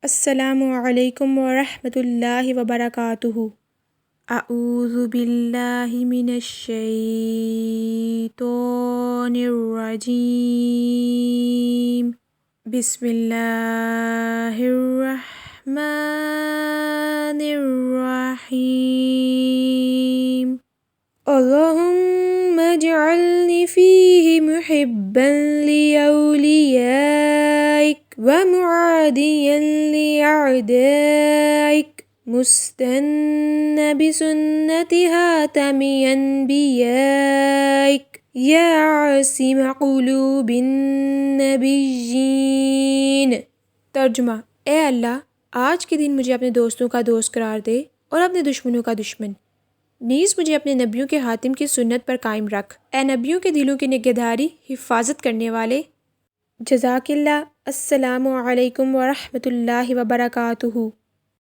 अस्सलामु अलैकुम वरहमतुल्लाहि वबरकातुहु। अऊज़ु बिल्लाहि मिनश शैतानिर रजीम। बिस्मिल्लाहिर रहमानिर रहीम। अल्लाहुम्मा इजअलनी फ़ीहि मुहिब्बन लिअौलियाइक व मुआदियन लिअअदाइक मुस्तन्न बिसुन्नति हातमी अन्बियाइक या आसिम क़ुलूबिन नबिय्यीन। तर्जुमा: ए अल्लाह, आज के दिन मुझे अपने दोस्तों का दोस्त करार दे और अपने दुश्मनों का दुश्मन। नीज़ मुझे अपने नबियों के हातिम की सुन्नत पर कायम रख। ए नबियों के दिलों की निगहदारी हिफाजत करने वाले। जज़ाकिल्लाह। अस्सलामु अलैकुम वरहमतुल्लाहि वबरकातुहू।